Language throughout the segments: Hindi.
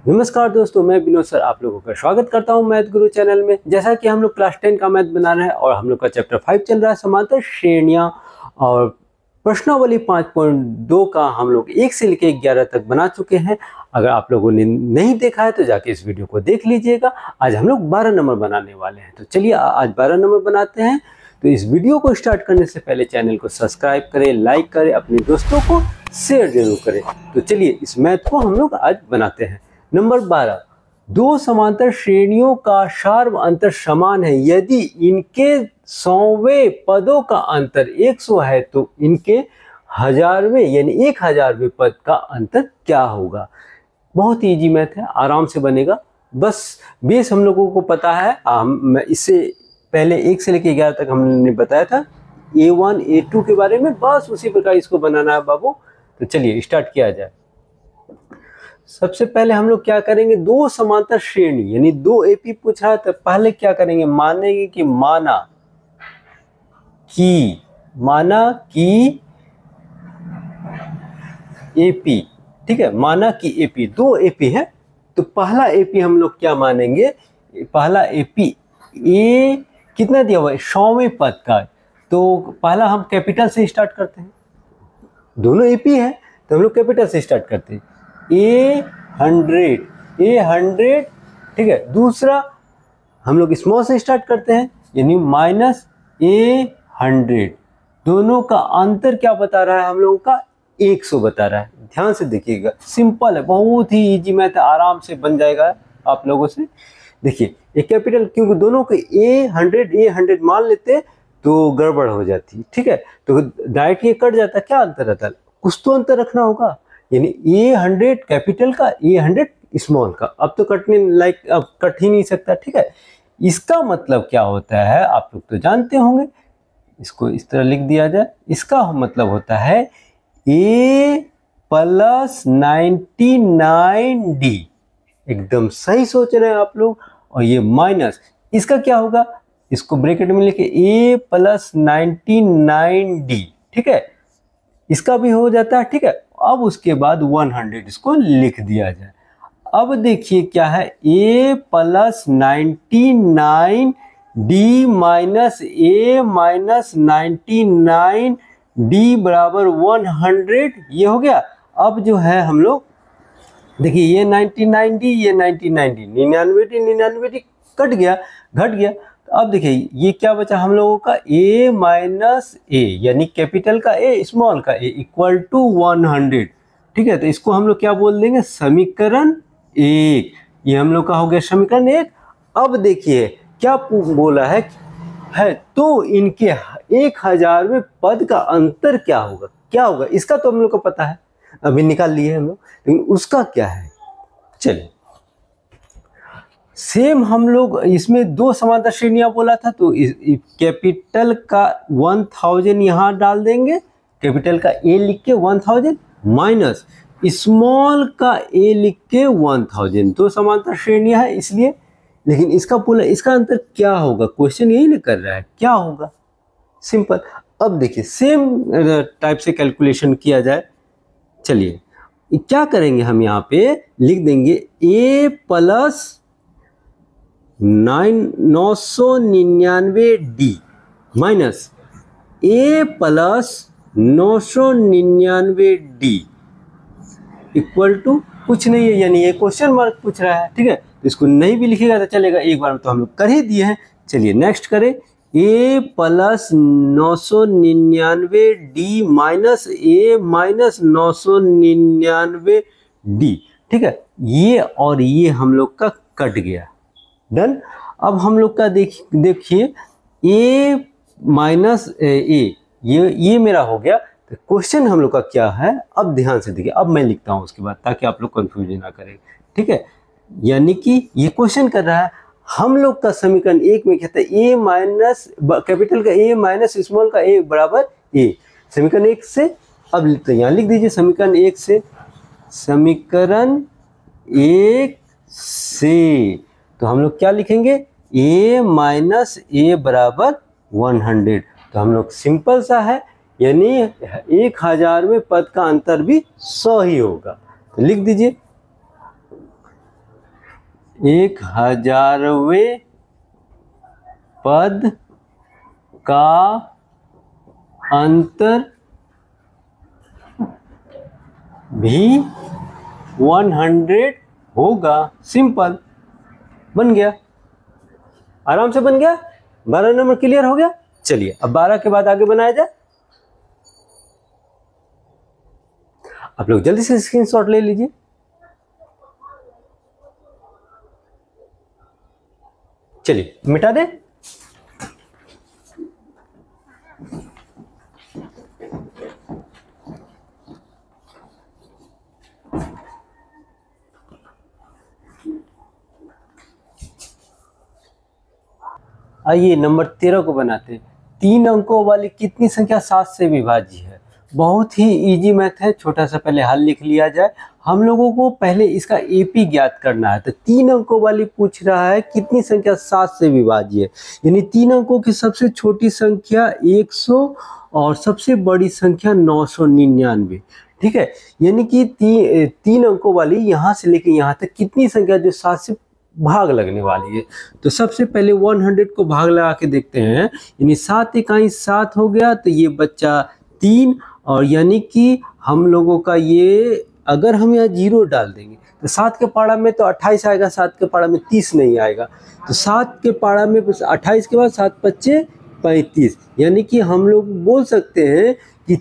नमस्कार दोस्तों, मैं विनोद सर आप लोगों का स्वागत करता हूं मैथ गुरु चैनल में। जैसा कि हम लोग क्लास 10 का मैथ बना रहे हैं और हम लोग का चैप्टर 5 चल रहा है समांतर श्रेणियां, और प्रश्नावली 5.2 का हम लोग 1 से लेकर 11 तक बना चुके हैं। अगर आप लोगों ने नहीं देखा है तो जाके इस वीडियो को देख लीजिएगा। आज हम लोग 12 नंबर बनाने वाले हैं, तो चलिए आज 12 नंबर बनाते हैं। तो इस वीडियो को स्टार्ट करने से पहले चैनल को सब्सक्राइब करें, लाइक करें, अपने दोस्तों को शेयर जरूर करें। तो चलिए इस मैथ को हम लोग आज बनाते हैं। नंबर 12, दो समांतर श्रेणियों का शार्व अंतर समान है यदि इनके 100वें पदों का अंतर 100 है तो इनके 1000वें यानी 1000वें पद का अंतर क्या होगा। बहुत इजी मैथ है, आराम से बनेगा। बस बेस हम लोगों को पता है। इससे पहले 1 से लेकर 11 तक हमने बताया था A1 A2 के बारे में, बस उसी प्रकार इसको बनाना है बाबू। तो चलिए स्टार्ट किया जाए। सबसे पहले हम लोग क्या करेंगे, दो समांतर श्रेणी यानी दो एपी पूछा है तो पहले क्या करेंगे, मानेंगे कि माना कि एपी, ठीक है, माना कि एपी, दो एपी है तो पहला एपी हम लोग क्या मानेंगे, पहला एपी ए कितना दिया हुआ है 100वें पद का। तो पहला हम कैपिटल से स्टार्ट करते हैं, दोनों एपी है तो हम लोग कैपिटल से स्टार्ट करते हैं। A100, ठीक है। दूसरा हम लोग स्मॉल से स्टार्ट करते हैं यानी -A100। दोनों का अंतर क्या बता रहा है हम लोगों का, 100 बता रहा है। ध्यान से देखिएगा, सिंपल है, बहुत ही इजी मैथ है, आराम से बन जाएगा आप लोगों से। देखिए ये कैपिटल, क्योंकि दोनों को A100 मान लेते तो गड़बड़ हो जाती, ठीक है। तो डायरेक्ट ये कट जाता, क्या अंतर रहता, कुछ तो अंतर रखना होगा। यानी A100 कैपिटल का, A100 स्मॉल का। अब तो कटने लाइक अब कट ही नहीं सकता, ठीक है। इसका मतलब क्या होता है आप लोग तो जानते होंगे, इसको इस तरह लिख दिया जाए। इसका मतलब होता है A + 99D। एकदम सही सोच रहे हैं आप लोग। और ये माइनस, इसका क्या होगा, इसको ब्रैकेट में लिखे A + 99D, ठीक है। इसका भी हो जाता है, ठीक है। अब उसके बाद 100 इसको लिख दिया जाए। अब देखिए क्या है, A + 99D - A - 99D = 100, ये हो गया। अब जो है हम लोग देखिए ये 99D, ये 99D, 99D कट गया, घट गया। तो अब देखिए ये क्या बचा हम लोगों का, A - A यानी कैपिटल का A स्मॉल का A = 100, ठीक है। तो इसको हम लोग क्या बोल देंगे, समीकरण 1। ये हम लोग का हो गया समीकरण 1। अब देखिए क्या बोला है तो इनके 1000वें पद का अंतर क्या होगा, क्या होगा इसका तो हम लोग को पता है, अभी निकाल लिए हम लोग, लेकिन उसका क्या है। चलिए सेम हम लोग इसमें दो समांतर श्रेणियां बोला था तो कैपिटल का 1000 यहां डाल देंगे, कैपिटल का A लिख के 1000 माइनस स्मॉल का A लिख के 1000। दो समांतर श्रेणियां है इसलिए, लेकिन इसका अंतर क्या होगा, क्वेश्चन यही नहीं कर रहा है, क्या होगा, सिंपल। अब देखिए सेम टाइप से कैलकुलेशन किया जाए। चलिए क्या करेंगे, हम यहाँ पे लिख देंगे A + 999D minus A + 999D equal to कुछ नहीं है, यानी ये क्वेश्चन मार्क पूछ रहा है, ठीक है। तो इसको नहीं भी लिखेगा तो चलेगा, एक बार तो हम लोग कर ही दिए हैं। चलिए नेक्स्ट करें, A + 999D - A - 999D, ठीक है। ये और ये हम लोग का कट गया, डन। अब हम लोग का देखिए A - A, ये मेरा हो गया। तो क्वेश्चन हम लोग का क्या है, अब ध्यान से देखिए। अब मैं लिखता हूं उसके बाद ताकि आप लोग कंफ्यूजन ना करें, ठीक है। यानी कि ये क्वेश्चन कर रहा है हम लोग का समीकरण 1 में कहता है A माइनस कैपिटल का A - स्मॉल का A = A। समीकरण 1 से अब तो यहाँ लिख दीजिए समीकरण 1 से, समीकरण 1 से तो हम लोग क्या लिखेंगे, A - A = 100। तो हम लोग सिंपल सा है, यानी 1000वें पद का अंतर भी 100 ही होगा। तो लिख दीजिए 1000वें पद का अंतर भी 100 होगा। सिंपल, बन गया, आराम से बन गया। 12 नंबर क्लियर हो गया। चलिए अब 12 के बाद आगे बनाया जाए। आप लोग जल्दी से स्क्रीनशॉट ले लीजिए। चलिए मिटा दे। आइए नंबर 13 को बनाते हैं। 3 अंकों वाली कितनी संख्या 7 से विभाज्य है? बहुत ही इजी मैथ है, छोटा सा पहले हल लिख लिया जाए। हम लोगों को पहले इसका एपी ज्ञात करना है। तो 3 अंकों वाली पूछ रहा है कितनी संख्या 7 से विभाज्य है, यानी 3 अंकों की सबसे छोटी संख्या 100 और सबसे बड़ी संख्या 999। ठीक है, यानी कि 3 अंकों वाली यहाँ से लेके यहाँ तक कितनी संख्या जो 7 से भाग लगने वाली है। तो सबसे पहले 100 को भाग लगा के देखते हैं, यानी 7 इकाई 7 हो गया, तो ये बच्चा 3, और यानी कि हम लोगों का ये, अगर हम यहाँ 0 डाल देंगे तो 7 के पारा में तो 28 आएगा, 7 के पारा में 30 नहीं आएगा। तो 7 के पारा में 28 के बाद 7 पच्चे 35, यानी कि हम लोग बोल सकते हैं कि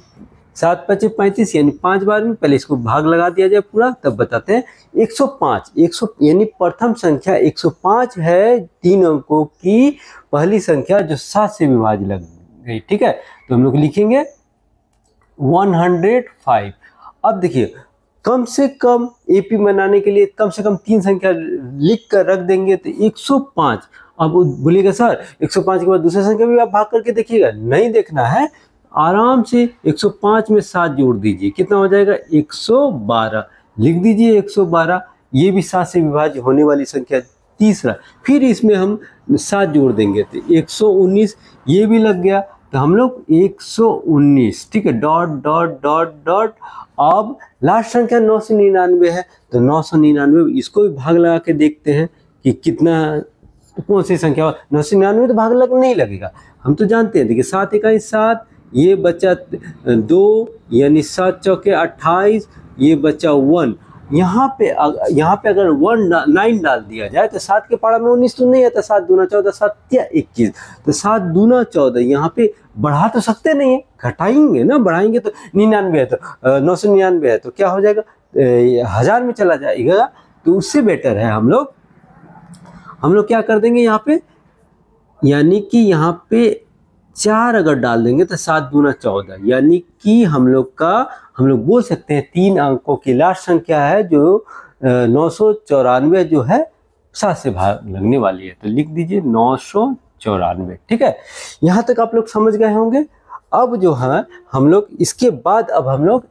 7 पच्चे 35, यानी 5 बार में पहले इसको भाग लगा दिया जाए पूरा, तब बताते हैं 105। 100 यानी प्रथम संख्या 105 है 3 अंकों की पहली संख्या जो 7 से विभाज्य लग गई। ठीक है, तो हम लोग लिखेंगे 105। अब देखिए कम से कम एपी बनाने के लिए कम से कम 3 संख्या लिख कर रख देंगे, तो 105। अब बोलिएगा सर 105 के बाद दूसरी संख्या भी आप भाग करके देखिएगा, नहीं देखना है, आराम से 105 में 7 जोड़ दीजिए, कितना हो जाएगा 112। लिख दीजिए 112, ये भी 7 से विभाज्य होने वाली संख्या। तीसरा, फिर इसमें हम 7 जोड़ देंगे तो 119, ये भी लग गया, तो हम लोग 119। ठीक है, डॉट डॉट डॉट डॉट। अब लास्ट संख्या 999 है, तो 999 इसको भी भाग लगा के देखते हैं कि कितना, कौन सी संख्या। 999 तो भाग लग नहीं लगेगा, हम तो जानते हैं। देखिए 7 इकाई 7, ये बच्चा 2, यानी 7 चौके 28, ये बच्चा 1। यहाँ पे अगर 9 डाल दिया जाए तो 7 के पारा में 19 तो नहीं आता, 7 दूना 14, 7 या 21, तो 7 दूना 14। यहाँ पे बढ़ा तो सकते नहीं है, घटाएंगे ना, बढ़ाएंगे तो 99 है, तो 999 है, तो क्या हो जाएगा 1000 में चला जाएगा। तो उससे बेटर है हम लोग क्या कर देंगे यहाँ पे, यानी कि यहाँ पे 4 अगर डाल देंगे तो 7 दूना 14, यानी कि हम लोग बोल सकते हैं 3 अंकों की लास्ट संख्या है जो 994 जो है 7 से भाग लगने वाली है। तो लिख दीजिए 994। ठीक है, यहाँ तक आप लोग समझ गए होंगे। अब जो है हम लोग इसके बाद अब हम लोग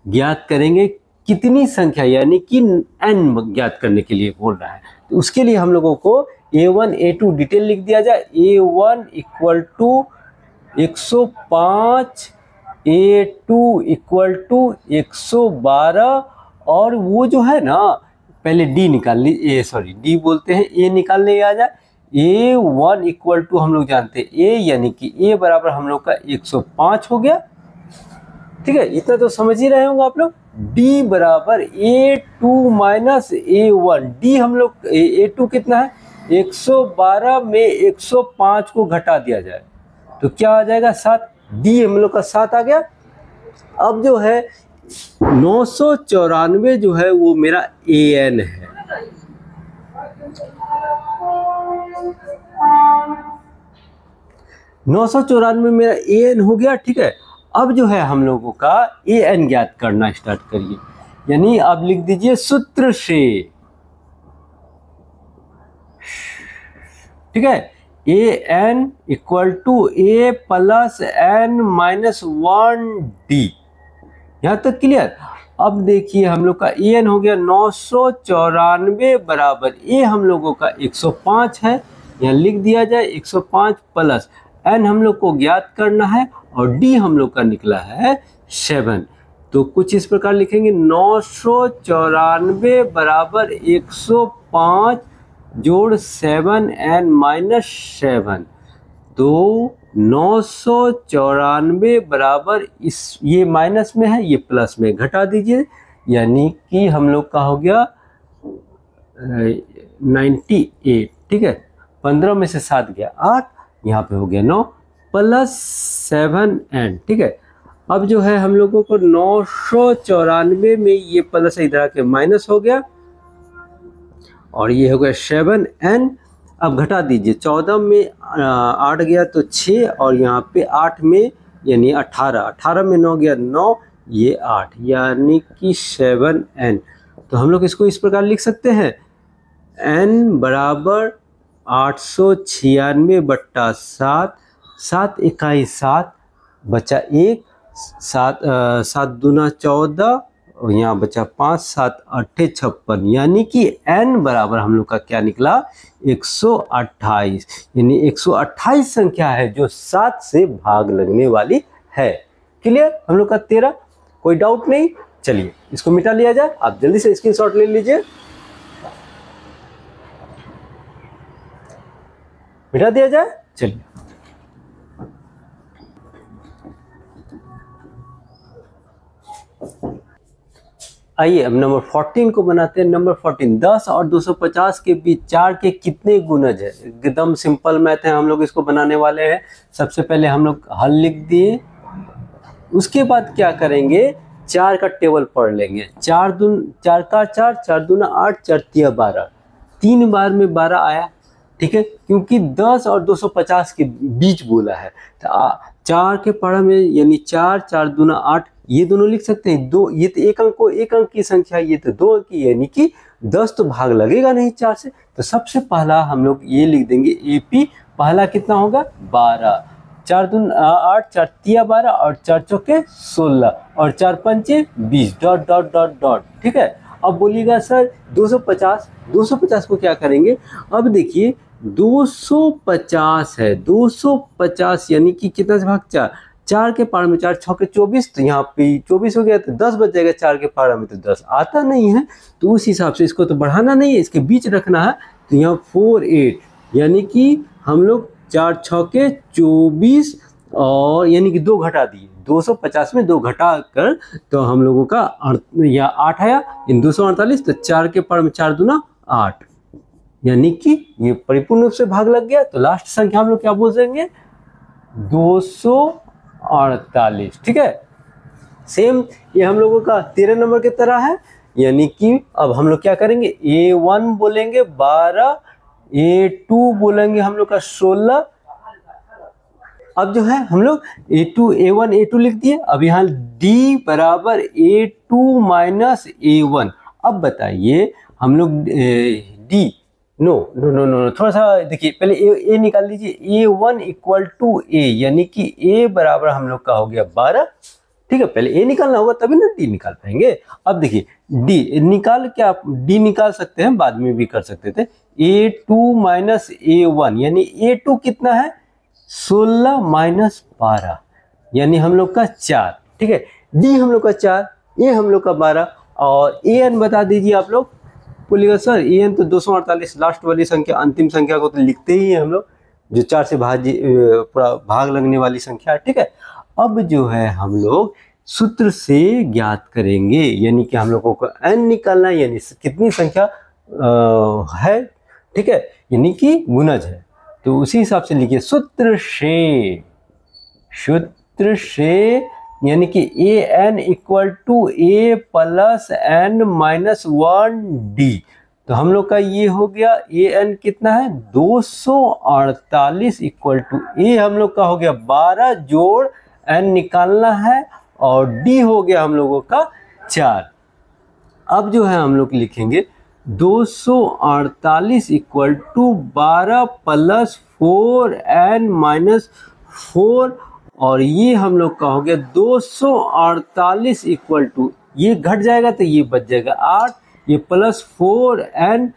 ज्ञात करेंगे कितनी संख्या, यानी कि n ज्ञात करने के लिए बोल रहा है। तो उसके लिए हम लोगों को A1 A2 डिटेल लिख दिया जाए। A1 equal to 105, A2 equal to 112, और वो जो है ना, पहले D निकाल ली, D बोलते हैं, A निकालने आ जाए। A1 इक्वल टू हम लोग जानते हैं A, यानी कि A बराबर हम लोग का 105 हो गया। ठीक है, इतना तो समझ ही रहे होंगे आप लोग। D बराबर A2 माइनस A1। D हम लोग A2 कितना है 112 में 105 को घटा दिया जाए तो क्या आ जाएगा 7। D हम लोग का 7 आ गया। अब जो है 994 जो है वो मेरा AN है। $994 मेरा AN हो गया। ठीक है, अब जो है हम लोगों का AN ज्ञात करना स्टार्ट करिए, यानी आप लिख दीजिए सूत्र से। ठीक है, AN equal to A plus N minus 1D। यहाँ तक क्लियर। अब देखिए हम लोग का AN हो गया 994 बराबर A हम लोगों का 105 है, यहाँ लिख दिया जाए 105 प्लस N हम लोग को ज्ञात करना है, और D हम लोग का निकला है 7। तो कुछ इस प्रकार लिखेंगे 994 बराबर 105 जोड़ 7n माइनस 7, तो 994 बराबर, इस ये माइनस में है, ये प्लस में, घटा दीजिए, यानी कि हम लोग का हो गया 98। ठीक है, 15 में से 7 गया 8, यहाँ पे हो गया 9 प्लस 7n। ठीक है, अब जो है हम लोगों को 994 में ये प्लस इधर आके माइनस हो गया और ये हो गया 7n। अब घटा दीजिए, 14 में 8 गया तो 6 और यहाँ पे 8 में यानी 18, 18 में 9 गया 9, ये 8 यानी कि 7n। तो हम लोग इसको इस प्रकार लिख सकते हैं, n बराबर 896 बट्टा 7, 7 इकाई 7 बचा 1, 7 दूना 14 और यहाँ बचा 5, 7 8 56, यानी कि n बराबर हम लोग का क्या निकला 128। यानी 128 संख्या है जो 7 से भाग लगने वाली है। क्लियर हम लोग का 13, कोई डाउट नहीं। चलिए इसको मिटा लिया जाए, आप जल्दी से स्क्रीनशॉट ले लीजिए, मिटा दिया जाए। चलिए आइए अब नंबर 14 को बनाते हैं। नंबर 14, 10 और 250 के बीच 4 के कितने गुणज है। एकदम सिंपल मैथ है, हम लोग इसको बनाने वाले हैं। सबसे पहले हम लोग हल लिख दिए, उसके बाद क्या करेंगे, 4 का टेबल पढ़ लेंगे। 4 का 4, 4 दूना 8, 4 तिया 12, 3 बार में 12 आया। ठीक है, क्योंकि 10 और 250 के बीच बोला है, तो 4 के पढ़ा में यानी 4, 4 दूना 8, ये दोनों लिख सकते हैं। दो, ये तो एक अंक की संख्या, ये तो 2 अंक की, यानी कि 10 तो भाग लगेगा नहीं 4 से। तो सबसे पहला हम लोग ये लिख देंगे AP, पहला कितना होगा 12, 4 दूना 8, 4 तिया 12 और 4 चौके 16 और 4 पंचे 20, डॉट डॉट डॉट डॉट। ठीक है, अब बोलिएगा सर 250, 250 को क्या करेंगे। अब देखिए 250 है, 250 यानी कि कितना से भाग 4, 4 के पार में 4 छक्के 24, तो यहाँ पे 24 हो गया तो 10 बच जाएगा। 4 के पार में तो 10 आता नहीं है, तो उस हिसाब से इसको तो बढ़ाना नहीं है, इसके बीच रखना है। तो यहाँ 4 8 यानी कि हम लोग 4 छक्के 24 और यानी कि 2 घटा दिए, 250 में 2 घटा कर तो हम लोगों का या 8 आया, इन 248, तो 4 के पार में 4 दूना 8, यानी कि ये परिपूर्ण रूप से भाग लग गया। तो लास्ट संख्या हम लोग क्या बोल देंगे 248। ठीक है, सेम ये हम लोगों का 13 नंबर की तरह है, यानी कि अब हम लोग क्या करेंगे, A1 बोलेंगे 12, A2 बोलेंगे हम लोग का 16। अब जो है हम लोग A2 A1 A2 लिख दिए। अब यहाँ D बराबर A2 माइनस A1। अब बताइए हम लोग D no no no no थोड़ा सा देखिए, पहले A निकाल लीजिए। A1 इक्वल टू A, यानी कि A बराबर हम लोग का हो गया 12। ठीक है, पहले A निकालना होगा तभी ना D निकाल पाएंगे। अब देखिए D निकाल के आप D निकाल सकते हैं, बाद में भी कर सकते थे। A2 माइनस A1 यानी A2 कितना है 16 माइनस 12, यानी हम लोग का 4। ठीक है, D हम लोग का 4, A हम लोग का 12 और AN बता दीजिए आप लोग। बोलिएगा सर AN तो 248, लास्ट वाली संख्या, अंतिम संख्या को तो लिखते ही हैं हम लोग, जो 4 से पूरा भाग लगने वाली संख्या है। ठीक है, अब जो है हम लोग सूत्र से ज्ञात करेंगे, यानी कि हम लोगों को n निकालना है, यानी कितनी संख्या है। ठीक है, यानी कि गुणज है, तो उसी हिसाब से लिखिए सूत्र से यानी कि AN equal to A plus N minus 1D। तो हम लोग का ये हो गया AN कितना है 248 इक्वल टू A हम लोग का हो गया 12 जोड़ N निकालना है और D हो गया हम लोगों का 4। अब जो है हम लोग लिखेंगे 248 equal to 12 plus 4N minus 4 और ये हम लोग का हो गया 248 इक्वल टू, ये घट जाएगा तो ये बच जाएगा 8, ये प्लस 4N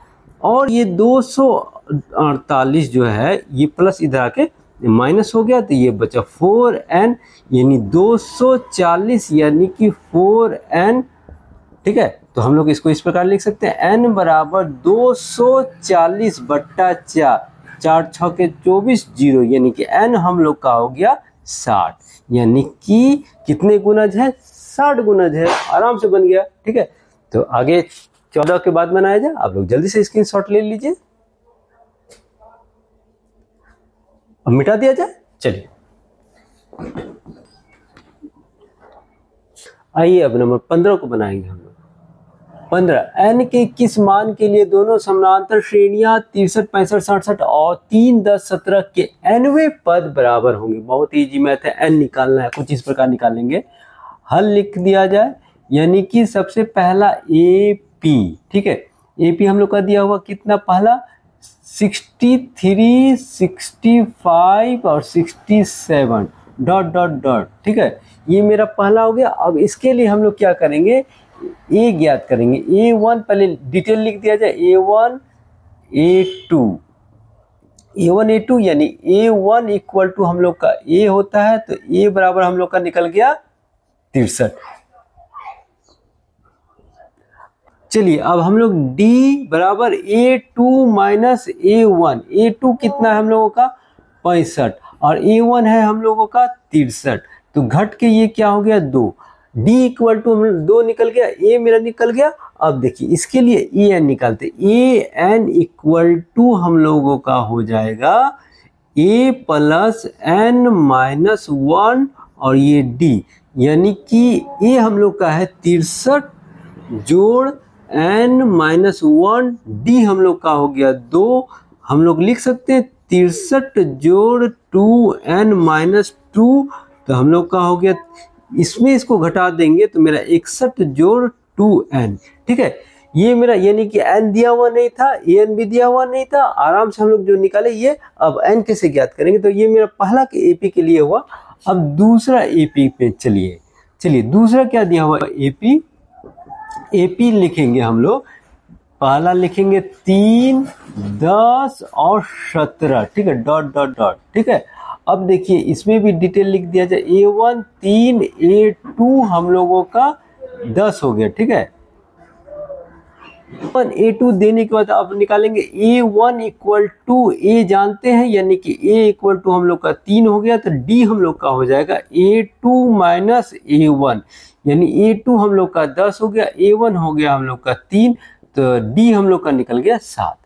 और ये 248 जो है ये प्लस इधर आके माइनस हो गया तो ये बचा 4N यानी 240 यानी कि 4N। ठीक है, तो तो हम लोग इसको इस प्रकार लिख सकते हैं n बराबर 240/4, 4 6 के 24 0, यानी कि n हम लोग का हो गया 60, यानी कि कितने गुणज है, 60 गुणज है। आराम से बन गया। ठीक है, तो आगे 14 के बाद बनाया जाए। आप लोग जल्दी से स्क्रीनशॉट ले लीजिए। अब मिटा दिया जाए। चलिए आइए अब नंबर 15 को बनाएंगे हम लोग। 15 n के किस मान के लिए दोनों समानांतर श्रेणियां 63 65 67 और 3 10 17 के nवें पद बराबर होंगे। बहुत इजी मैथ है, n निकालना है, कुछ इस प्रकार निकालेंगे। हल लिख दिया जाए, यानी कि सबसे पहला AP, ठीक है, AP हम लोग का दिया हुआ कितना, पहला 63 65 और 67 डॉट डॉट डॉट। ठीक है, ये मेरा पहला हो गया। अब इसके लिए हम लोग क्या करेंगे, ए ज्ञात करेंगे। A1 पहले डिटेल लिख दिया जाए, A1 A2 यानी A1 इक्वल टू हम लोग का A होता है, तो A बराबर हम लोग का निकल गया 63। चलिए अब हम लोग D बराबर A2 माइनस A1, A2 कितना है हम लोगों का 65 और A1 है हम लोगों का 63, तो घट के ये क्या हो गया 2। D इक्वल टू हम 2 निकल गया, A मेरा निकल गया। अब देखिए इसके लिए AN निकालते, AN इक्वल टू हम लोगों का हो जाएगा A प्लस N माइनस 1 और ये D, यानी कि A हम लोग का है 63 जोड़ n माइनस 1, D हम लोग का हो गया 2। हम लोग लिख सकते हैं 63 जोड़ 2n माइनस 2, तो हम लोग का हो गया, इसमें इसको घटा देंगे तो मेरा 61 जोड़ 2n। ठीक है, ये मेरा, यानी कि n दिया हुआ नहीं था, an भी दिया हुआ नहीं था। आराम से हम लोग जो निकाले ये, अब n कैसे ज्ञात करेंगे, तो ये मेरा पहला के AP के लिए हुआ। अब दूसरा AP पे चलिए दूसरा क्या दिया हुआ AP लिखेंगे हम लोग। पहला लिखेंगे 3 10 और 17, ठीक है, डॉट डॉट डॉट। ठीक है, अब देखिए इसमें भी डिटेल लिख दिया जाए, A1 3 A2 हम लोगों का 10 हो गया। ठीक है, A2 देने के बाद अब निकालेंगे A1 इक्वल टू, A जानते हैं, यानी कि A इक्वल टू हम लोग का 3 हो गया, तो D हम लोग का हो जाएगा A2 माइनस A1, यानी A2 हम लोग का 10 हो गया, A1 हो गया हम लोग का 3, तो D हम लोग का निकल गया 7।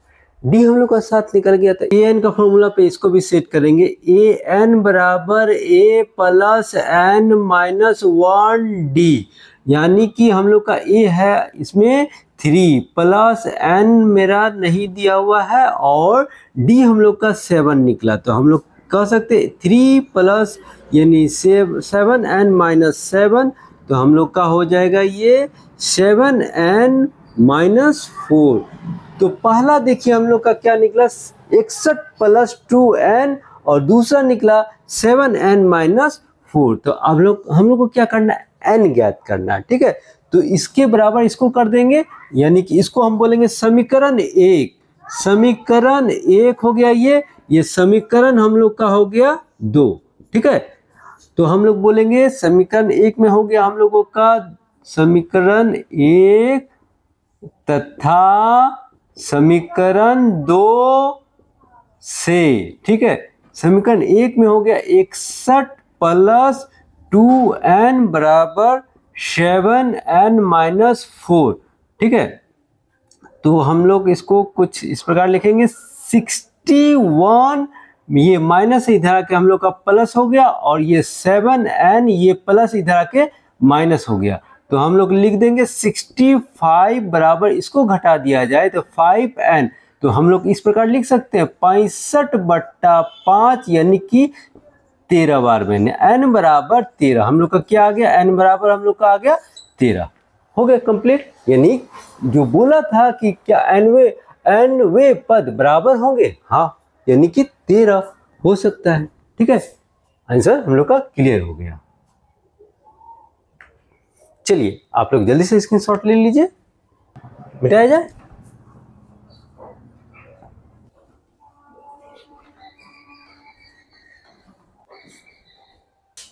D हम लोग का 7 निकल गया, तो AN का फॉर्मूला पे इसको भी सेट करेंगे। AN बराबर A plus N minus 1D, यानी कि हम लोग का A है इसमें 3 प्लस N मेरा नहीं दिया हुआ है और D हम लोग का 7 निकला, तो हम लोग कह सकते 3 प्लस यानी 7N माइनस 7, तो हम लोग का हो जाएगा ये 7N माइनस 4। तो पहला देखिए हम लोग का क्या निकला 61 प्लस 2N और दूसरा निकला 7N माइनस 4। तो अब हम लोग को क्या करना है, N ज्ञात करना है। ठीक है, तो इसके बराबर इसको कर देंगे, यानी कि इसको हम बोलेंगे समीकरण 1। समीकरण 1 हो गया ये समीकरण हम लोग का हो गया 2। ठीक है, तो हम लोग बोलेंगे समीकरण 1 में हो गया हम लोगों का समीकरण 1 तथा समीकरण 2 से। ठीक है, समीकरण 1 में हो गया 61 प्लस 2N बराबर 7N माइनस 4। ठीक है, तो हम लोग इसको कुछ इस प्रकार लिखेंगे 61, ये माइनस इधर आके हम लोग का प्लस हो गया और ये 7N ये प्लस इधर आके माइनस हो गया, तो हम लोग लिख देंगे 65 बराबर, इसको घटा दिया जाए तो 5N, तो हम लोग इस प्रकार लिख सकते हैं 65/5, यानी कि 13 बार मैंने n बराबर 13, हम लोग का क्या आ गया, n बराबर हम लोग का आ गया 13। हो गया कंप्लीट, यानी जो बोला था कि क्या nवे पद बराबर होंगे, हाँ, यानी कि 13 हो सकता है। ठीक है, आंसर हम लोग का क्लियर हो गया। चलिए आप लोग जल्दी से स्क्रीनशॉट ले लीजिए, मिटाया जाए।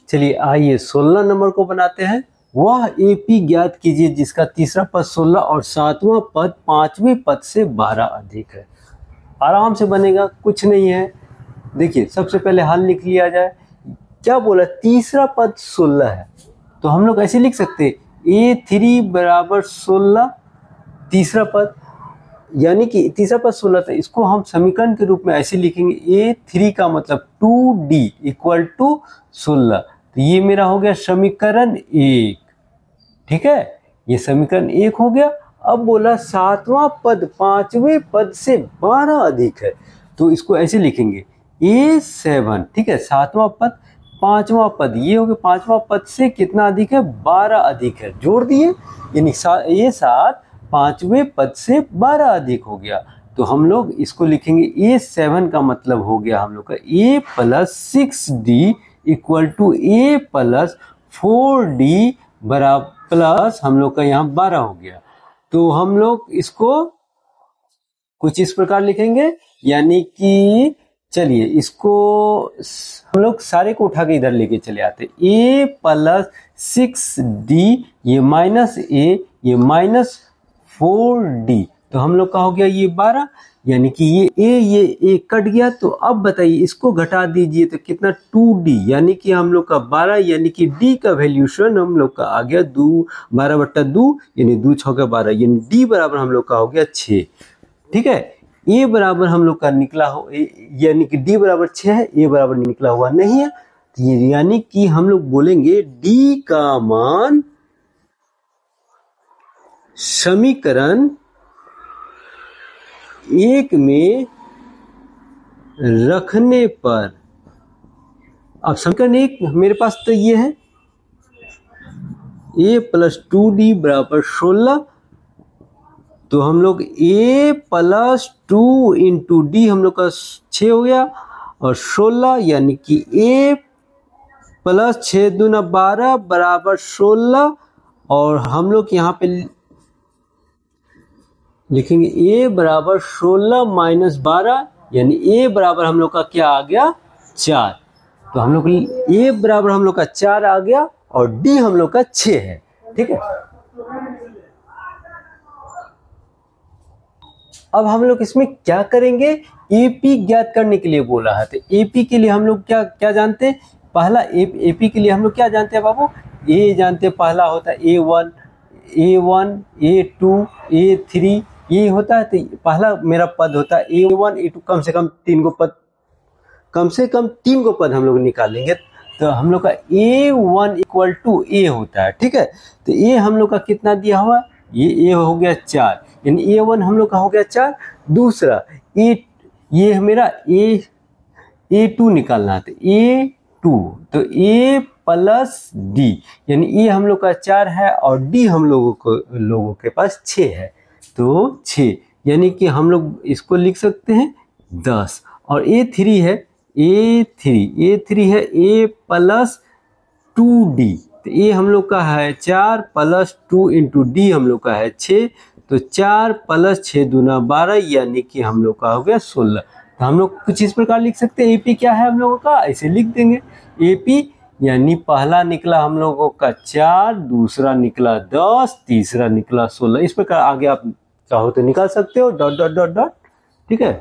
चलिए आइए 16 नंबर को बनाते हैं। वह AP ज्ञात कीजिए जिसका तीसरा पद 16 और सातवां पद पांचवें पद से 12 अधिक है। आराम से बनेगा, कुछ नहीं है। देखिए सबसे पहले हल लिख लिया जाए। क्या बोला, तीसरा पद 16 है, तो हम लोग ऐसे लिख सकते A3 बराबर 16 तीसरा पद, यानी कि तीसरा पद 16 था, इसको हम समीकरण के रूप में ऐसे लिखेंगे A3 का मतलब 2D इक्वल टू 16। तो ये मेरा हो गया समीकरण 1, ठीक है, ये समीकरण 1 हो गया। अब बोला सातवां पद पांचवें पद से 12 अधिक है, तो इसको ऐसे लिखेंगे A7, ठीक है, सातवां पद पांचवा पद, ये हो गया पांचवा पद से कितना अधिक है, 12 अधिक है, जोड़ दिए, यानी A7 पांचवें पद से 12 अधिक हो गया। तो हम लोग इसको लिखेंगे A7 का मतलब हो गया हम लोग का A plus 6D equal to A plus 4D बराबर प्लस हम लोग का यहाँ 12 हो गया। तो हम लोग इसको कुछ इस प्रकार लिखेंगे, यानी कि चलिए इसको हम लोग सारे को उठा के इधर लेके चले आते। A प्लस 6D, ये माइनस A, ये माइनस 4D, तो हम लोग का हो गया ये 12, यानी कि ये A कट गया। तो अब बताइए इसको घटा दीजिए तो कितना 2D, यानी कि हम लोग का 12, यानी कि D का वैल्यूशन हम लोग का आ गया 12/2, यानी 2 6 का 12, यानी D बराबर हम लोग का हो गया 6, ठीक है। A बराबर हम लोग का निकला हो, यानी कि D बराबर 6 है, A बराबर निकला हुआ नहीं है, तो ये यानी कि हम लोग बोलेंगे D का मान समीकरण 1 में रखने पर, अब समीकरण 1 मेरे पास तो ये है A प्लस 2D बराबर 16, तो हम लोग A प्लस 2 इंटू D हम लोग का 6 हो गया, और 16 यानी कि A प्लस 6 दूना 12 बराबर 16, और हम लोग यहाँ पे लिखेंगे A बराबर 16 माइनस 12, यानी A बराबर हम लोग का क्या आ गया 4। तो हम लोग A बराबर हम लोग का 4 आ गया और D हम लोग का 6 है, ठीक है। अब हम लोग इसमें क्या करेंगे, AP ज्ञात करने के लिए बोला है, तो AP के लिए हम लोग क्या क्या जानते हैं, पहला AP के लिए हम लोग क्या जानते हैं बाबू, A जानते हैं, पहला होता है A1, A2, A3, ये होता है। तो पहला मेरा पद होता है A1, A2, कम से कम 3 को पद हम लोग निकालेंगे, तो हम लोग का A1 इक्वल टू A होता है, ठीक है। तो A हम लोग का कितना दिया हुआ, ये A हो गया 4, यानी A1 हम लोग का हो गया 4। दूसरा ये मेरा A2 निकालना है, तो A2, तो A प्लस D, यानी A हम लोग का 4 है और D हम लोगों के पास 6 है, तो 6, यानी कि हम लोग इसको लिख सकते हैं 10। और A3 है A प्लस 2D, तो A हम लोग का है 4 प्लस 2 इंटू D हम लोग का है 6, तो 4 प्लस 6 दूना 12, यानी कि हम लोग का हो गया 16। तो हम लोग कुछ इस प्रकार लिख सकते हैं, AP क्या है हम लोगों का, ऐसे लिख देंगे AP, यानी पहला निकला हम लोगों का 4, दूसरा निकला 10, तीसरा निकला 16। इस प्रकार आगे आप चाहो तो निकाल सकते हो डॉट डॉट डॉट डॉट, ठीक है।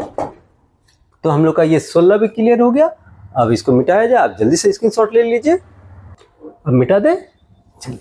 तो हम लोग का ये 16 भी क्लियर हो गया। अब इसको मिटाया जाए, आप जल्दी से स्क्रीनशॉट ले लीजिए, अब मिटा दे। चलिए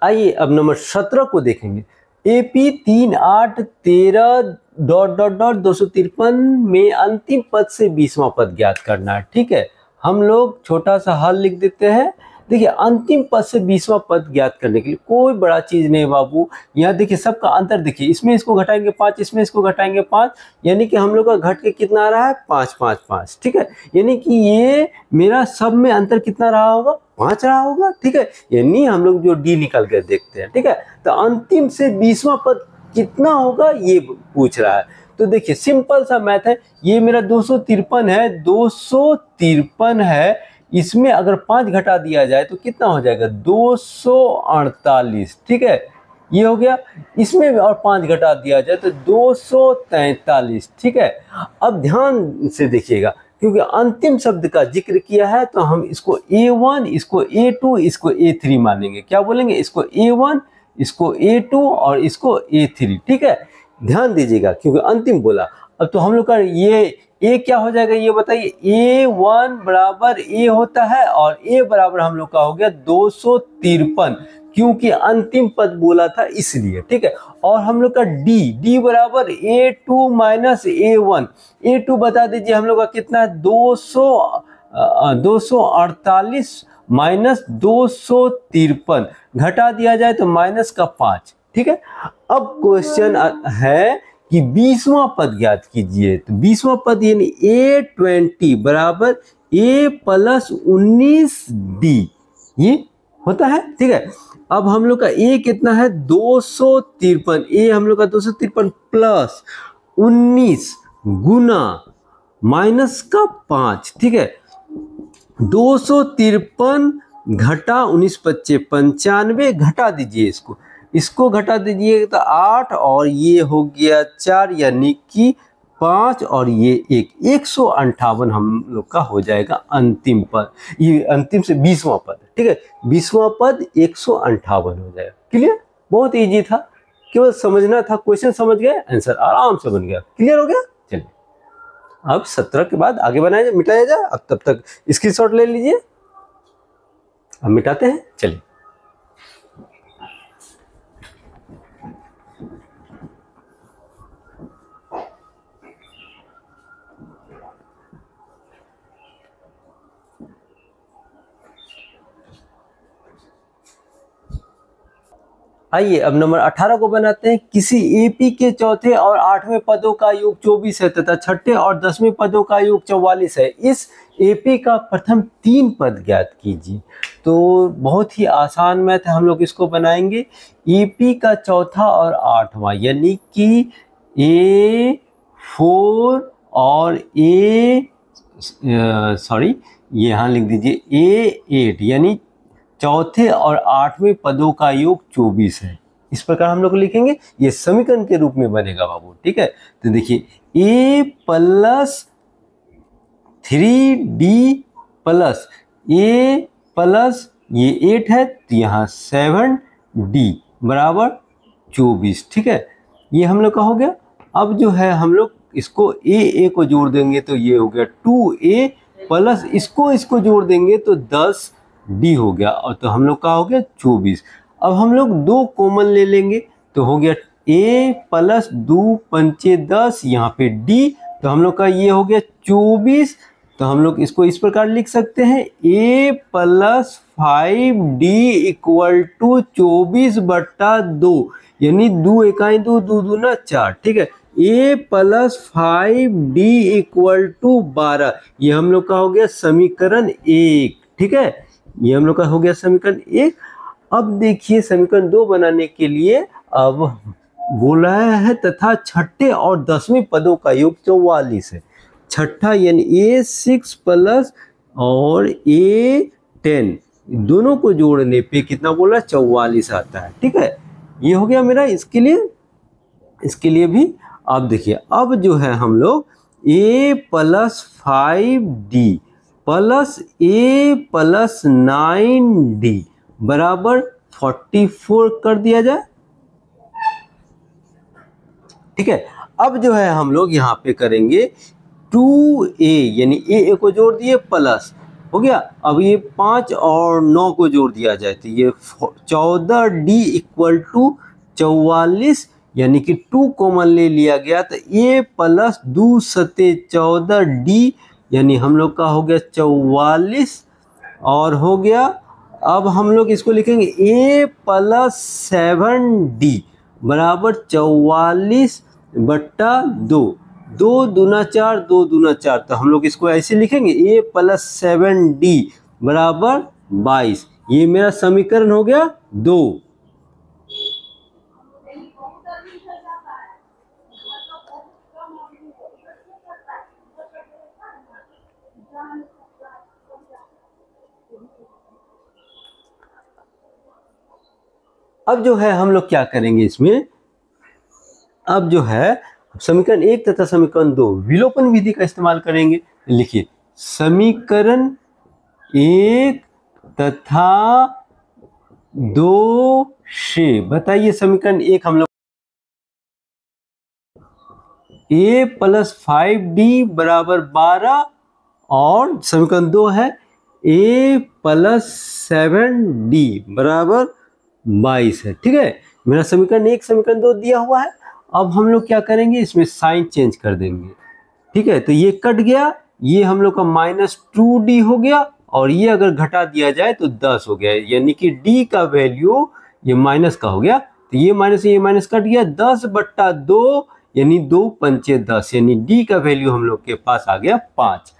आइए अब नंबर 17 को देखेंगे। AP 3 8 13 डॉट डॉट डॉट 253 में अंतिम पद से 20वां पद ज्ञात करना है, ठीक है। हम लोग छोटा सा हल लिख देते हैं। देखिए अंतिम पद से 20वां पद ज्ञात करने के लिए कोई बड़ा चीज नहीं बाबू, यहाँ देखिए सबका अंतर देखिए, इसमें इसको घटाएंगे 5, इसमें इसको घटाएंगे 5, यानी कि हम लोग का घट के कितना आ रहा है 5 5 5, ठीक है। यानी कि ये मेरा सब में अंतर कितना रहा होगा, 5 रहा होगा, ठीक है। यानी हम लोग जो D निकाल कर देखते हैं, ठीक है। तो अंतिम से 20वां पद कितना होगा ये पूछ रहा है। तो देखिए सिंपल सा मैथ है, ये मेरा 253 है, 253 है, इसमें अगर 5 घटा दिया जाए तो कितना हो जाएगा 248, ठीक है। ये हो गया, इसमें और 5 घटा दिया जाए तो 243। ठीक है, अब ध्यान से देखिएगा, क्योंकि अंतिम शब्द का जिक्र किया है तो हम इसको A1, इसको A2, इसको A3 मानेंगे। क्या बोलेंगे? इसको A1, इसको A2 और इसको A3। ठीक है, ध्यान दीजिएगा क्योंकि अंतिम बोला। अब तो हम लोग का ये A क्या हो जाएगा ये बताइए? A1 बराबर A होता है और A बराबर हम लोग का हो गया 253, क्योंकि अंतिम पद बोला था इसलिए। ठीक है, और हम लोग का D बराबर A2 माइनस A1। A2 बता दीजिए हम लोग का कितना है? 248 माइनस 253, घटा दिया जाए तो माइनस का 5। ठीक है, अब क्वेश्चन है कि 20वां पद ज्ञात कीजिए। तो 20वां पद यानी A20 बराबर A प्लस 19D, ये होता है। ठीक है, अब हम लोग का A कितना है? 253। A हम लोग का 253 प्लस 19 गुना माइनस का 5। ठीक है, 253 घटा 19 पच्चे 95, घटा दीजिए इसको घटा दीजिए तो 8 और ये हो गया 4, यानी कि 5 और ये 158 हम लोग का हो जाएगा अंतिम पद। ये अंतिम से 20वां पद। ठीक है, 20वां पद 158 हो जाएगा। क्लियर? बहुत इजी था, केवल समझना था। क्वेश्चन समझ गए, आंसर आराम से बन गया। क्लियर हो गया? चलिए अब 17 के बाद आगे बनाया जाए, मिटाया जाए। अब तब तक स्क्रीनशॉट ले लीजिए, अब मिटाते हैं। चलिए आइए अब नंबर 18 को बनाते हैं। किसी एपी के चौथे और 8वें पदों का योग 24 है तथा छठे और 10वें पदों का योग 44 है। इस एपी का प्रथम 3 पद ज्ञात कीजिए। तो बहुत ही आसान मैथ है, हम लोग इसको बनाएंगे। एपी का चौथा और 8वां यानी कि A4 और ये यहाँ लिख दीजिए A8, यानी चौथे और 8वें पदों का योग 24 है। इस प्रकार हम लोग लिखेंगे, ये समीकरण के रूप में बनेगा बाबू। ठीक है, तो देखिए A plus 3D plus A plus ये 8 है तो यहाँ 7D बराबर 24। ठीक है, ये हम लोग का हो गया। अब जो है हम लोग इसको A को जोड़ देंगे तो ये हो गया 2A प्लस इसको जोड़ देंगे तो 10D हो गया, और तो हम लोग का हो गया 24। अब हम लोग 2 कॉमन ले लेंगे तो हो गया A प्लस 2 पंचे 10, यहाँ पे D, तो हम लोग का ये हो गया 24। तो हम लोग इसको इस प्रकार लिख सकते हैं A plus 5D equal to 24/2, यानी 2 इकाई 2 2 दूना 4। ठीक है, A plus 5D equal to 12, ये हम लोग का हो गया समीकरण 1। ठीक है, ये हम लोग का हो गया समीकरण 1। अब देखिए समीकरण 2 बनाने के लिए अब बोला है तथा छठे और 10वें पदों का योग 44 है। छठा यानी A6 प्लस और A10 दोनों को जोड़ने पे कितना बोला? 44 आता है। ठीक है, ये हो गया मेरा। इसके लिए भी अब देखिए, अब जो है हम लोग A plus 5D plus A plus 9D बराबर 44 कर दिया जाए। ठीक है, अब जो है हम लोग यहाँ पे करेंगे 2A, यानी A को जोड़ दिए प्लस हो गया। अब ये 5 और 9 को जोड़ दिया जाए तो ये 14D इक्वल टू 44, यानी कि 2 कॉमन ले लिया गया तो A प्लस 2 सते 14D, यानी हम लोग का हो गया 44 और हो गया। अब हम लोग इसको लिखेंगे A प्लस 7D बराबर 44/2, 2 दूना 4, 2 दूना 4, तो हम लोग इसको ऐसे लिखेंगे A प्लस 7D बराबर 22। ये मेरा समीकरण हो गया 2। अब जो है हम लोग क्या करेंगे इसमें, अब जो है समीकरण 1 तथा समीकरण 2 विलोपन विधि का इस्तेमाल करेंगे। लिखिए समीकरण 1 तथा 2 से, बताइए समीकरण 1 हम लोग a + 5d = 12 और समीकरण 2 है a + 7d = 22 है। ठीक है, मेरा समीकरण 1 समीकरण 2 दिया हुआ है। अब हम लोग क्या करेंगे, इसमें साइन चेंज कर देंगे। ठीक है, तो ये कट गया, ये हम लोग का -2d हो गया और ये अगर घटा दिया जाए तो 10 हो गया, यानी कि d का वैल्यू ये माइनस का हो गया, तो ये माइनस कट गया, 10/2 यानी 2 पंचे 10, यानी d का वैल्यू हम लोग के पास आ गया 5।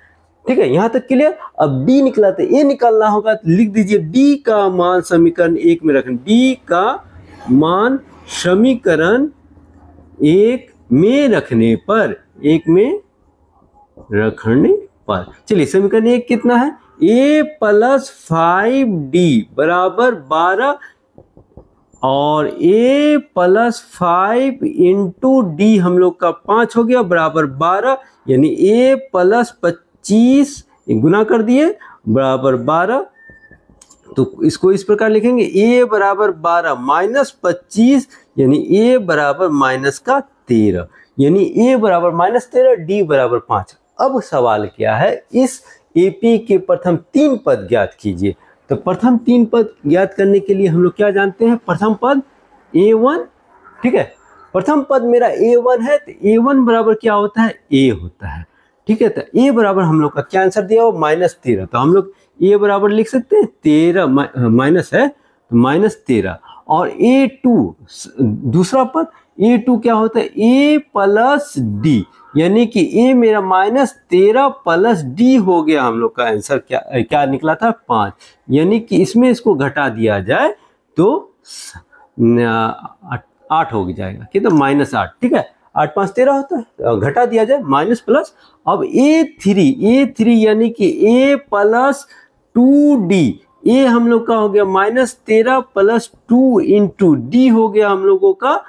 ठीक है, यहां तक क्लियर। अब d निकला तो a निकालना होगा, तो लिख दीजिए d का मान समीकरण 1 में रखें, d का मान समीकरण 1 में रखने पर, 1 में रखने पर, चलिए समीकरण 1 कितना है, a + 5d = 12 और a + 5 × d हम लोग का 5 हो गया बराबर 12, यानी a + 25 गुना कर दिए बराबर 12। तो इसको इस प्रकार लिखेंगे a = 12 - 25 यानी a = -13, यानी a = -13, d = 5। अब सवाल क्या है, इस AP के प्रथम 3 पद ज्ञात कीजिए। तो प्रथम 3 पद ज्ञात करने के लिए हम लोग क्या जानते हैं, प्रथम पद a1। ठीक है, प्रथम पद मेरा a1 है, तो a1 बराबर क्या होता है, a होता है। ठीक है, तो a बराबर हम लोग का क्या आंसर दिया हो, -13, तो हम लोग a बराबर लिख सकते हैं 13 माइनस है तो -13, और a2 दूसरा पद a2 क्या होता है, a + d, यानी कि a मेरा -13 + d हो गया। हम लोग का आंसर क्या निकला था, 5, यानी कि इसमें इसको घटा दिया जाए तो 8 हो जाएगा, कितना -8। ठीक है, 8 × 5 = 13 होता है, घटा दिया जाए माइनस प्लस। अब a3 यानी कि a + 2d, a हम लोग का हो गया -13 + 2 × d हो गया हम लोगों का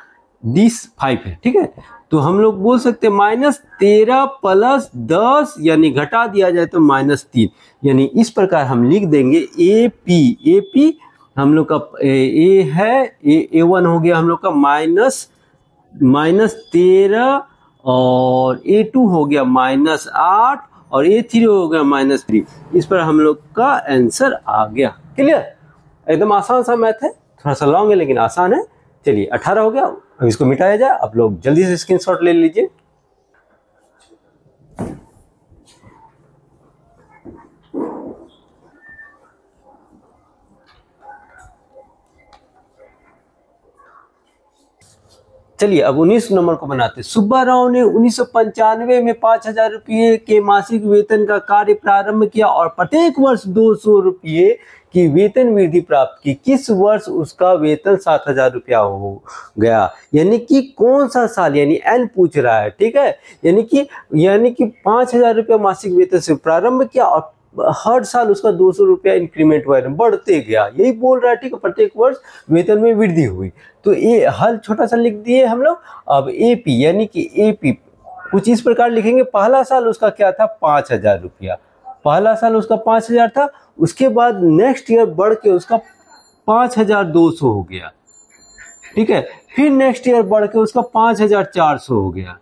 d5 है। ठीक है, तो हम लोग बोल सकते हैं -13 + 10 यानी घटा दिया जाए तो -3, यानी इस प्रकार हम लिख देंगे AP हम लोग का a है, a1 हो गया हम लोग का -13 और a2 हो गया -8 और a3 हो गया -3। इस पर हम लोग का आंसर आ गया। क्लियर, एकदम आसान सा मैथ है, थोड़ा सा लॉन्ग है लेकिन आसान है। चलिए 18 हो गया, अब इसको मिटाया जाए। आप लोग जल्दी से स्क्रीनशॉट ले लीजिए। चलिए अब 19 नंबर को बनाते हैं। सुब्बा राव ने 1995 में 5,000 रुपये के मासिक वेतन का कार्य प्रारंभ किया और प्रत्येक वर्ष 200 रुपये की वेतन वृद्धि प्राप्त की। किस वर्ष उसका वेतन 7,000 रुपया हो गया? यानी कि कौन सा साल, यानी एन पूछ रहा है। ठीक है, यानी कि 5,000 रुपया मासिक वेतन से प्रारंभ किया और हर साल उसका 200 रुपया इंक्रीमेंट हुआ, बढ़ते गया, यही बोल रहा है। ठीक है, प्रत्येक वर्ष वेतन में वृद्धि हुई। तो ये हल छोटा सा लिख दिए हम लोग। अब एपी यानी कि एपी कुछ इस प्रकार लिखेंगे, पहला साल उसका क्या था, 5,000 रुपया, पहला साल उसका 5,000 था। उसके बाद नेक्स्ट ईयर बढ़ के उसका 5,200 हो गया। ठीक है, फिर नेक्स्ट ईयर बढ़ के उसका 5,400 हो गया।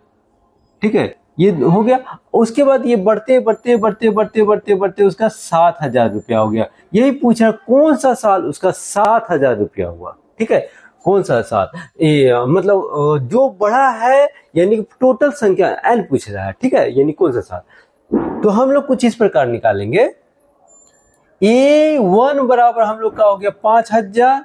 ठीक है, ये हो गया। उसके बाद ये बढ़ते बढ़ते बढ़ते बढ़ते बढ़ते बढ़ते उसका 7,000 रुपया हो गया। यही पूछा कौन सा साल उसका 7,000 रुपया हुआ। ठीक है, कौन सा साल, मतलब जो बढ़ा है, यानी कि टोटल संख्या एन पूछ रहा है। ठीक है, यानी कौन सा साल। तो हम लोग कुछ इस प्रकार निकालेंगे। A1 बराबर हम लोग का हो गया 5,000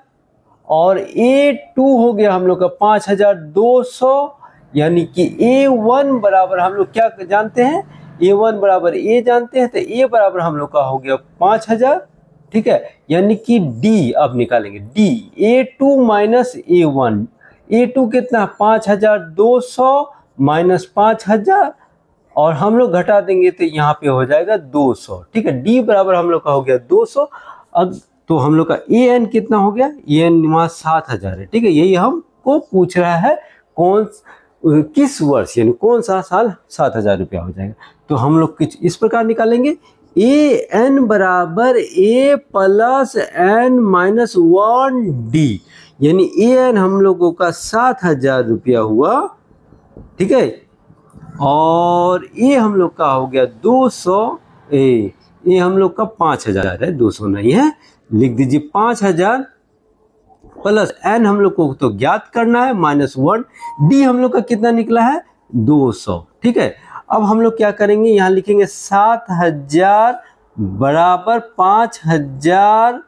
और A2 हो गया हम लोग का 5,200, यानी कि A1 बराबर हम लोग क्या जानते हैं, A1 बराबर A जानते हैं, तो A बराबर हम लोग का हो गया 5,000। ठीक है, यानी कि D अब निकालेंगे, D A2 minus A1, A2 कितना 5,200 माइनस 5,000 और हम लोग घटा देंगे तो यहाँ पे हो जाएगा 200। ठीक है, D बराबर हम लोग का हो गया 200। अब तो हम लोग का ए एन कितना हो गया, ए एन वहाँ 7000 है, ठीक है। यही हमको पूछ रहा है किस वर्ष यानी कौन सा साल 7000 रुपया हो जाएगा। तो हम लोग कुछ इस प्रकार निकालेंगे, ए एन बराबर ए प्लस एन माइनस 1 डी, यानी ए एन हम लोगों का 7000 रुपया हुआ, ठीक है। और ए हम लोग का हो गया 200, ए हम लोग का 5000 है, 200 नहीं है, लिख दीजिए 5000 प्लस एन हम लोग को तो ज्ञात करना है -1, डी हम लोग का कितना निकला है 200, ठीक है। अब हम लोग क्या करेंगे, यहाँ लिखेंगे 7000 बराबर 5000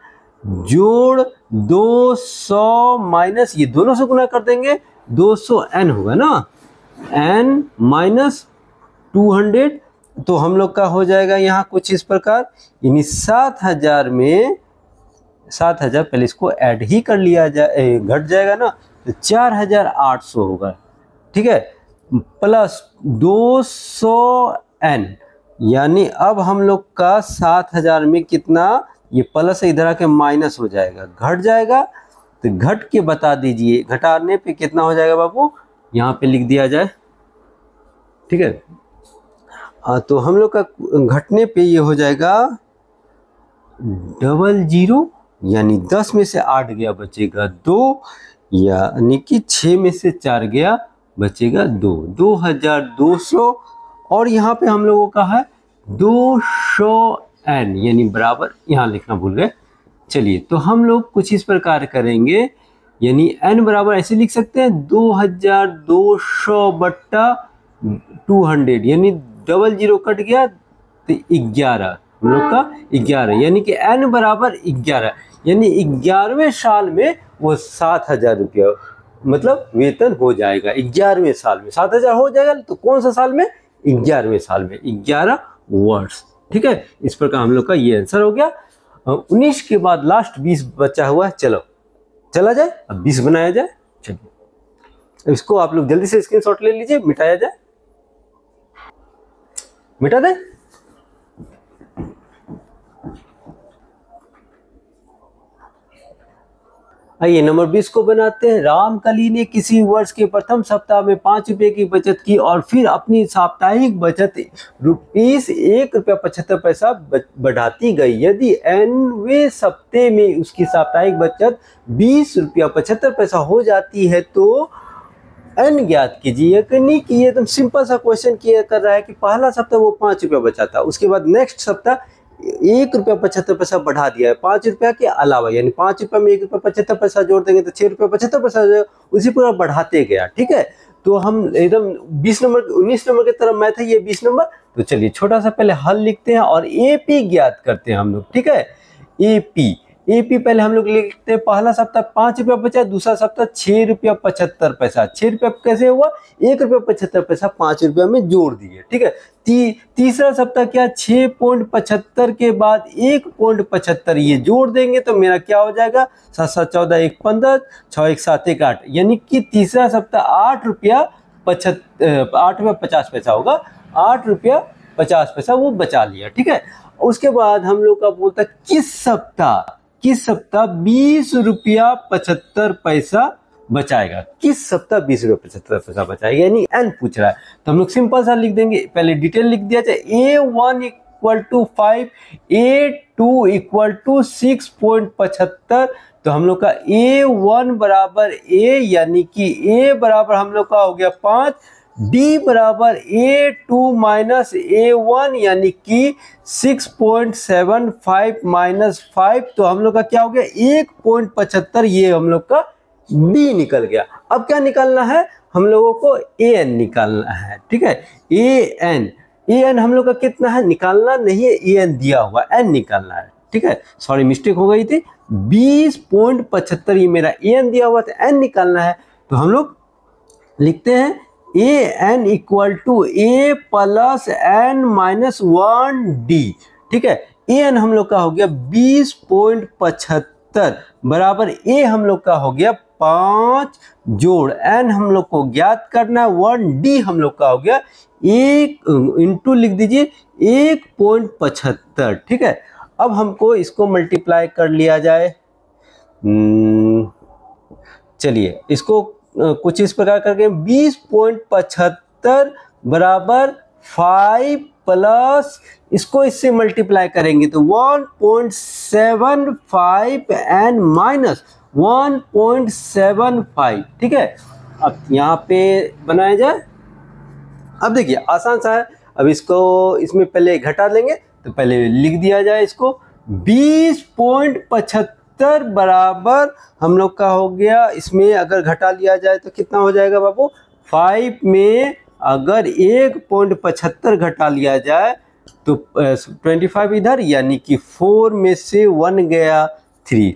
जोड़ 200 माइनस ये दोनों से गुना कर देंगे, 200 एन होगा ना, एन माइनस 200, तो हम लोग का हो जाएगा यहाँ कुछ इस प्रकार, यानी 7000 में 7000 पहले इसको ऐड ही कर लिया जाए, घट जाएगा ना, तो 4800 होगा, ठीक है, प्लस 200 एन, यानी अब हम लोग का 7000 में कितना, ये प्लस इधर आके माइनस हो जाएगा, घट जाएगा, तो घट के बता दीजिए, घटाने पे कितना हो जाएगा बाबू, यहाँ पे लिख दिया जाए, ठीक है। तो हम लोग का घटने पे ये हो जाएगा 00, यानी 10 में से 8 गया बचेगा 2, यानी कि 6 में से 4 गया बचेगा 2, 2200, और यहाँ पे हम लोगों का है 200 एन, यानी बराबर, यहाँ लिखना भूल गए, चलिए तो हम लोग कुछ इस प्रकार करेंगे, यानी एन बराबर ऐसे लिख सकते हैं 2200 बट्टा 200, यानी 00 कट गया तो 11, हम लोग का 11, यानी कि एन बराबर 11, यानी 11वें साल में वो 7000 रुपया मतलब वेतन हो जाएगा, 11वें साल में 7000 हो जाएगा, तो कौन सा साल में, 11वें साल में, 11 वर्ष, ठीक है। इस प्रकार हम लोग का ये आंसर हो गया। 19 के बाद लास्ट 20 बचा हुआ है, चलो चला जाए, अब 20 बनाया जाए, चलिए इसको आप लोग जल्दी से स्क्रीनशॉट ले लीजिए, मिटाया जाए, मिटा दे। आइए नंबर 20 को बनाते हैं। रामकली ने किसी वर्ष के प्रथम सप्ताह में 5 रुपये की बचत की और फिर अपनी साप्ताहिक बचत ₹1.75 बढ़ाती गई। यदि nवें सप्ताह में उसकी साप्ताहिक बचत ₹20.75 हो जाती है तो n ज्ञात कीजिए। यानी कि ये एकदम सिंपल सा क्वेश्चन किया कर रहा है कि पहला सप्ताह वो 5 रुपया बचा था, उसके बाद नेक्स्ट सप्ताह ₹1.75 बढ़ा दिया है 5 रुपया के अलावा, यानी 5 रुपया में ₹1.75 जोड़ देंगे तो ₹6.75 हो जाएगा, उसी पूरा बढ़ाते गया, ठीक है। तो हम एकदम 19 नंबर की तरफ मैथ है ये 20 नंबर। तो चलिए छोटा सा पहले हल लिखते हैं और एपी ज्ञात करते हैं हम लोग, ठीक है। एपी पहले हम लोग लिखते हैं, पहला सप्ताह 5 रुपया बचा, दूसरा सप्ताह ₹6.75। 6 रुपया कैसे हुआ, ₹1.75 5 रुपया में जोड़ दिए, ठीक है। तीसरा सप्ताह क्या, 6.75 के बाद 1.75 ये जोड़ देंगे तो मेरा क्या हो जाएगा, 7 7 14 1 15 6 1 7 1 8, यानी कि तीसरा सप्ताह ₹8.50 होगा, ₹8.50 वो बचा लिया, ठीक है। उसके बाद हम लोग का बोलता किस सप्ताह ₹20.75 बचाएगा, किस सप्ताह ₹20.75 बचाएगा, यानी एन पूछ रहा है। तो हम लोग सिंपल सा लिख देंगे, पहले डिटेल लिख दिया जाए, A1 = 5, A2 = 6.75, तो हम लोग का A1 बराबर A, यानी कि A बराबर हम लोग का हो गया 5, D बराबर A2 माइनस A1, यानी कि 6.75 माइनस 5, तो हम लोग का क्या हो गया 1.75, ये हम लोग का B निकल गया। अब क्या निकालना है, हम लोगों को AN निकालना है, ठीक है। AN हम लोग का कितना है, निकालना नहीं है, AN दिया हुआ, N निकालना है, ठीक है। सॉरी मिस्टेक हो गई थी, 20.75 ये मेरा AN दिया हुआ था, N निकालना है। तो हम लोग लिखते हैं AN = A plus N minus 1D, ठीक है। AN हम लोग का हो गया 20.75 बराबर A हम लोग का हो गया 5 जोड़ N हम लोग को ज्ञात करना है 1D हम लोग का हो गया 1 इंटू लिख दीजिए 1.75, ठीक है। अब हमको इसको मल्टीप्लाई कर लिया जाए। चलिए इसको कुछ इस प्रकार करके 20.75 बराबर 5 प्लस इसको इससे मल्टीप्लाई करेंगे तो 1.75 एंड माइनस 1.75, ठीक है। अब यहाँ पे बनाया जाए। अब देखिए आसान सा है। अब इसको इसमें पहले घटा लेंगे तो पहले लिख दिया जाए इसको 20.75 बराबर हम लोग का हो गया। इसमें अगर घटा लिया जाए तो कितना हो जाएगा बाबू, 5 में अगर 1.75 घटा लिया जाए तो 25 इधर, यानी कि 4 में से 1 गया 3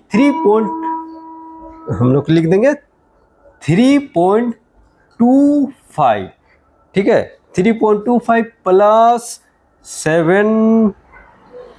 हम लोग लिख देंगे 3.25, ठीक है। 3.25 प्लस 7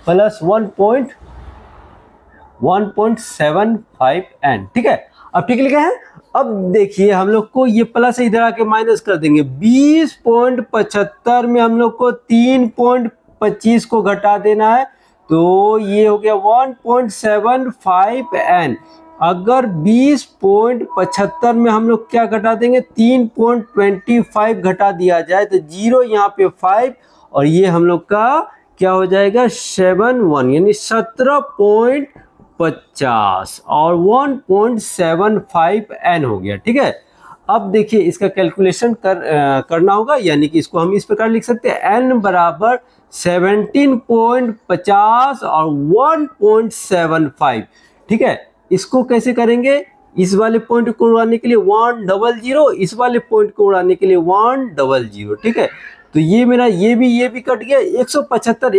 प्लस 1.75 एन, ठीक है। अब ठीक लिखा है। अब देखिए हम लोग को ये प्लस इधर आके माइनस कर देंगे। 20.75 में हम लोग को 3.25 को घटा देना है तो ये हो गया 1.75 एन। अगर 20.75 में हम लोग क्या घटा देंगे, 3.25 घटा दिया जाए तो 0 यहाँ पे 5 और ये हम लोग का क्या हो जाएगा 71, यानी 17.50 और 1.75 एन हो गया, ठीक है। अब देखिए इसका कैलकुलेशन करना होगा, यानी कि इसको हम इस प्रकार लिख सकते हैं एन बराबर 17.50 और 1.75, ठीक है। इसको कैसे करेंगे, इस वाले पॉइंट को उड़ाने के लिए 100, इस वाले पॉइंट को उड़ाने के लिए 100, ठीक है। तो ये मेरा ये भी कट गया 175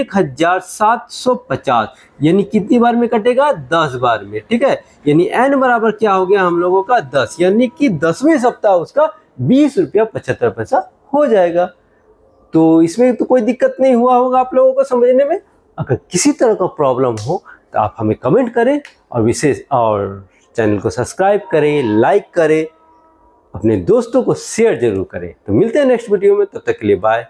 1750, यानी कितनी बार में कटेगा, 10 बार में, ठीक है। यानी n बराबर क्या हो गया हम लोगों का 10, यानी कि 10वें सप्ताह उसका 20 रुपया 75 पैसा हो जाएगा। तो इसमें तो कोई दिक्कत नहीं हुआ होगा आप लोगों को समझने में। अगर किसी तरह का प्रॉब्लम हो तो आप हमें कमेंट करें और चैनल को सब्सक्राइब करें, लाइक करें, अपने दोस्तों को शेयर जरूर करें। तो मिलते हैं नेक्स्ट वीडियो में, तब तक के लिए बाय।